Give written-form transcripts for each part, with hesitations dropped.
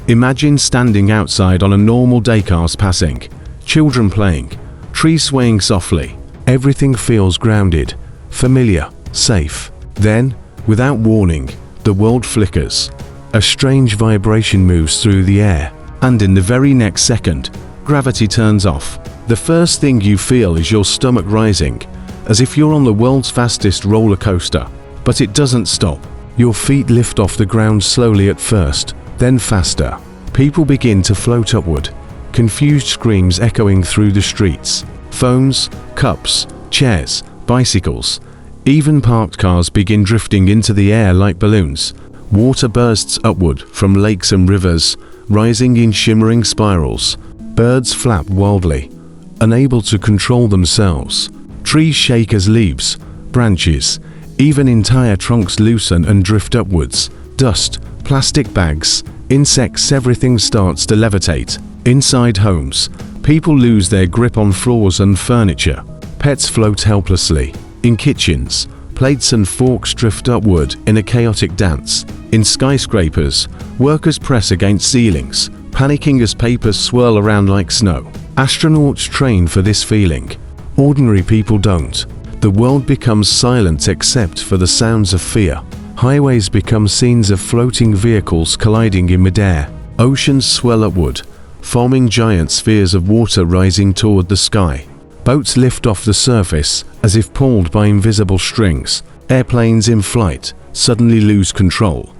Imagine standing outside on a normal day, cars passing, children playing, trees swaying softly. Everything feels grounded, familiar, safe. Then, without warning, the world flickers. A strange vibration moves through the air, and in the very next second, gravity turns off. The first thing you feel is your stomach rising, as if you're on the world's fastest roller coaster. But it doesn't stop. Your feet lift off the ground slowly at first, then faster. People begin to float upward, confused screams echoing through the streets. Phones, cups, chairs, bicycles, even parked cars begin drifting into the air like balloons. Water bursts upward from lakes and rivers, rising in shimmering spirals. Birds flap wildly, unable to control themselves. Trees shake as leaves, branches, even entire trunks loosen and drift upwards. Dust, plastic bags, insects, everything starts to levitate. Inside homes, people lose their grip on floors and furniture. Pets float helplessly. In kitchens, plates and forks drift upward in a chaotic dance. In skyscrapers, workers press against ceilings, panicking as papers swirl around like snow. Astronauts train for this feeling. Ordinary people don't. The world becomes silent except for the sounds of fear. Highways become scenes of floating vehicles colliding in midair. Oceans swell upward, forming giant spheres of water rising toward the sky. Boats lift off the surface as if pulled by invisible strings. Airplanes in flight suddenly lose control,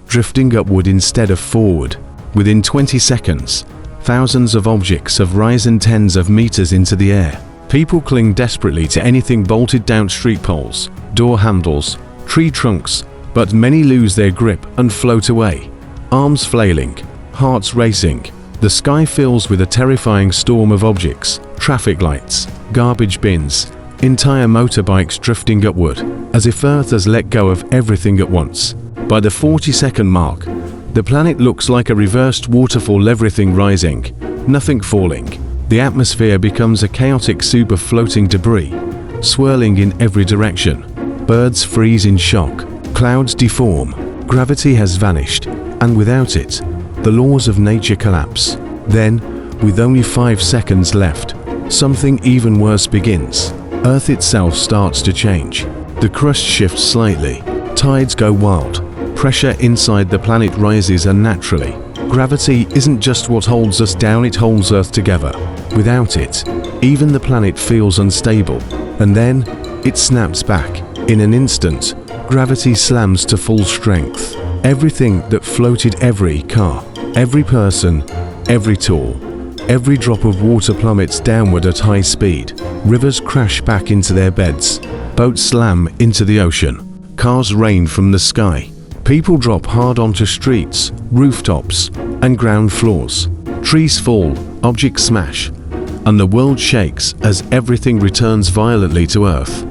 drifting upward instead of forward. Within 20 seconds, thousands of objects have risen tens of meters into the air. People cling desperately to anything bolted down: street poles, door handles, tree trunks, but many lose their grip and float away, arms flailing, hearts racing. The sky fills with a terrifying storm of objects: traffic lights, garbage bins, entire motorbikes drifting upward, as if Earth has let go of everything at once. By the 40-second mark, the planet looks like a reversed waterfall, everything rising, nothing falling. The atmosphere becomes a chaotic soup of floating debris, swirling in every direction. Birds freeze in shock, clouds deform, gravity has vanished, and without it, the laws of nature collapse. Then, with only 5 seconds left, something even worse begins. Earth itself starts to change. The crust shifts slightly, tides go wild, pressure inside the planet rises unnaturally. Gravity isn't just what holds us down, it holds Earth together. Without it, even the planet feels unstable. And then, it snaps back. In an instant, gravity slams to full strength. Everything that floated, every car, every person, every tool, every drop of water plummets downward at high speed. Rivers crash back into their beds. Boats slam into the ocean. Cars rain from the sky. People drop hard onto streets, rooftops, and ground floors. Trees fall, objects smash, and the world shakes as everything returns violently to Earth.